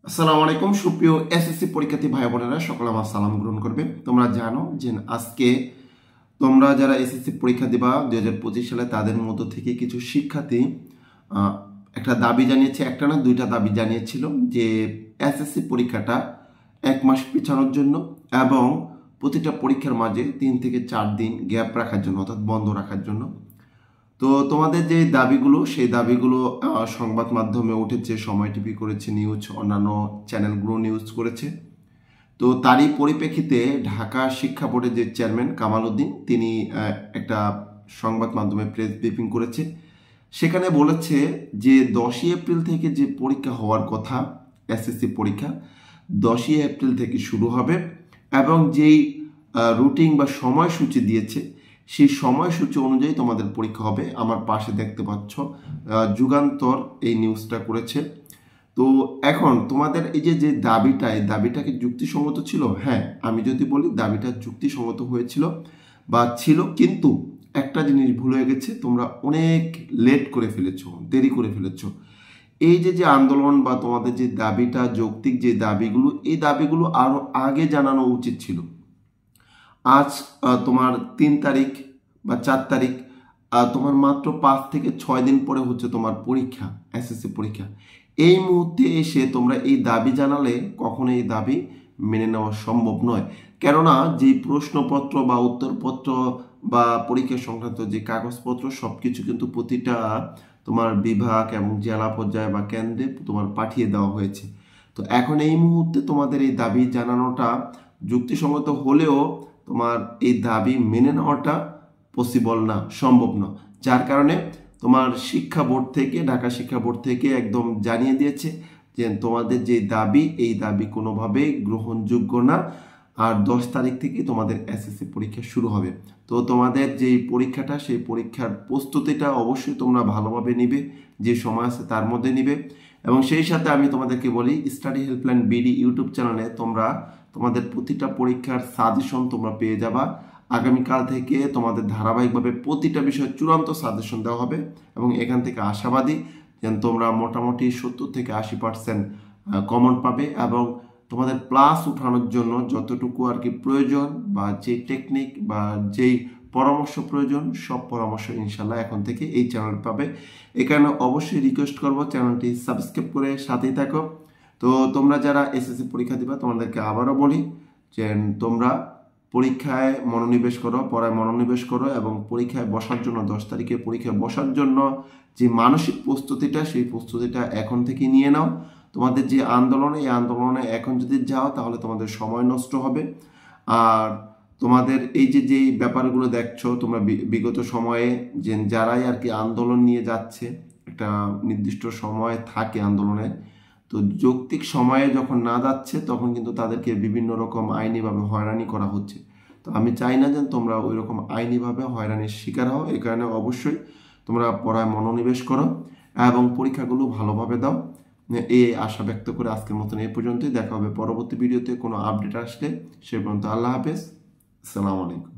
আসসালামু আলাইকুম সুপ্রিয় এসএসসি পরীক্ষার্থী ভাই বোনেরা, সকলে আমার সালাম গ্রহণ করবে। তোমরা জানো যে আজকে তোমরা যারা এসএসসি পরীক্ষা দিবা 2025 সালে, তাদের মধ্য থেকে কিছু শিক্ষার্থী একটা দাবি জানিয়েছে, একটা না দুইটা দাবি জানিয়েছিল যে এসএসসি পরীক্ষাটা 1 মাস পিছানোর জন্য এবং প্রতিটা পরীক্ষার মাঝে 3 থেকে 4 দিন গ্যাপ রাখার জন্য, অর্থাৎ বন্ধ রাখার জন্য। তো তোমাদের যে দাবিগুলো, সেই দাবিগুলো সংবাদ মাধ্যমে উঠেছে, সময় টিভি করেছে নিউজ, অন্যান্য চ্যানেলগুলো নিউজ করেছে। তো তারই পরিপ্রেক্ষিতে ঢাকা শিক্ষা বোর্ডের যে চেয়ারম্যান কামাল উদ্দিন, তিনি একটা সংবাদ মাধ্যমে প্রেস ব্রিফিং করেছে। সেখানে বলেছে যে 10ই এপ্রিল থেকে যে পরীক্ষা হওয়ার কথা, এসএসসি পরীক্ষা 10ই এপ্রিল থেকে শুরু হবে এবং যেই রুটিন বা সময়সূচি দিয়েছে সেই সময়সূচি অনুযায়ী তোমাদের পরীক্ষা হবে। আমার পাশে দেখতে পাচ্ছ যুগান্তর এই নিউজটা করেছে। তো এখন তোমাদের এই যে দাবিটা, এই দাবিটাকে যুক্তিসঙ্গত ছিল? হ্যাঁ, আমি যদি বলি দাবিটা যুক্তিসঙ্গত হয়েছিল বা ছিল, কিন্তু একটা জিনিস ভুল হয়ে গেছে, তোমরা অনেক লেট করে ফেলেছো, দেরি করে ফেলেছো। এই যে আন্দোলন বা তোমাদের যে দাবিটা, যৌক্তিক যে দাবিগুলো, এই দাবিগুলো আরো আগে জানানো উচিত ছিল। আজ তোমার 3 তারিখ বা 4 তারিখ, তোমার মাত্র 5 থেকে 6 দিন পরে হচ্ছে তোমার পরীক্ষা, এসএসসি পরীক্ষা। এই মুহূর্তে এসে তোমরা এই দাবি জানালে কখনো এই দাবি মেনে নেওয়া সম্ভব নয়। কেননা যে প্রশ্নপত্র বা উত্তরপত্র বা পরীক্ষা সংক্রান্ত যে কাগজপত্র, সব কিছু কিন্তু প্রতিটা তোমার বিভাগ এবং জেলা পর্যায়ে বা কেন্দ্রে তোমার পাঠিয়ে দেওয়া হয়েছে। তো এখন এই মুহূর্তে তোমাদের এই দাবি জানানোটা যুক্তিসঙ্গত হলেও তোমার এই দাবি মেনে নেওয়াটা পসিবল না, সম্ভব না। যার কারণে তোমার শিক্ষা বোর্ড থেকে, ঢাকা শিক্ষা বোর্ড থেকে একদম জানিয়ে দিয়েছে যে তোমাদের যে দাবি, এই দাবি কোনোভাবেই গ্রহণযোগ্য না। আর 10 তারিখ থেকে তোমাদের এসএসসি পরীক্ষা শুরু হবে। তো তোমাদের যে পরীক্ষাটা, সেই পরীক্ষার প্রস্তুতিটা অবশ্যই তোমরা ভালোভাবে নিবে, যে সময় আছে তার মধ্যে নিবে। এবং সেই সাথে আমি তোমাদেরকে বলি, স্টাডি হেল্পলাইন বিডি ইউটিউব চ্যানেলে তোমরা তোমাদের প্রতিটা পরীক্ষার সাজেশন তোমরা পেয়ে যাবা। আগামীকাল থেকে তোমাদের ধারাবাহিকভাবে প্রতিটা বিষয়ে চূড়ান্ত সাজেশন দেওয়া হবে এবং এখান থেকে আশাবাদী যেন তোমরা মোটামুটি 70 থেকে 80% কমন পাবে এবং তোমাদের প্লাস উঠানোর জন্য যতটুকু আর কি প্রয়োজন বা যে টেকনিক বা যেই পরামর্শ প্রয়োজন, সব পরামর্শ ইনশাল্লাহ এখন থেকে এই চ্যানেল পাবে। এখানে অবশ্যই রিকোয়েস্ট করব চ্যানেলটি সাবস্ক্রাইব করে সাথেই থাকো। তো তোমরা যারা এসএসসি পরীক্ষা দিবা, তোমাদেরকে আবারও বলি যে তোমরা পরীক্ষায় মনোনিবেশ করো, পড়ায় মনোনিবেশ করো এবং পরীক্ষায় বসার জন্য, 10 তারিখে পরীক্ষায় বসার জন্য যে মানসিক প্রস্তুতিটা, সেই প্রস্তুতিটা এখন থেকে নিয়ে নাও। তোমাদের যে আন্দোলনে, এই আন্দোলনে এখন যদি যাও তাহলে তোমাদের সময় নষ্ট হবে। আর তোমাদের এই যে ব্যাপারগুলো দেখছো তোমরা বিগত সময়ে, যে যারাই আর কি আন্দোলন নিয়ে যাচ্ছে, একটা নির্দিষ্ট সময় থাকে আন্দোলনে, তো যৌক্তিক সময়ে যখন না যাচ্ছে তখন কিন্তু তাদেরকে বিভিন্ন রকম আইনিভাবে হয়রানি করা হচ্ছে। তো আমি চাই না যে তোমরা ওই রকম আইনিভাবে হয়রানির শিকার হও। এই কারণে অবশ্যই তোমরা পড়ায় মনোনিবেশ করো এবং পরীক্ষাগুলো ভালোভাবে দাও। এই আশা ব্যক্ত করে আজকের মতন এই পর্যন্তই। দেখা হবে পরবর্তী ভিডিওতে কোনো আপডেট আসলে। সে পর্যন্ত আল্লাহ হাফেজ, আসসালামু আলাইকুম।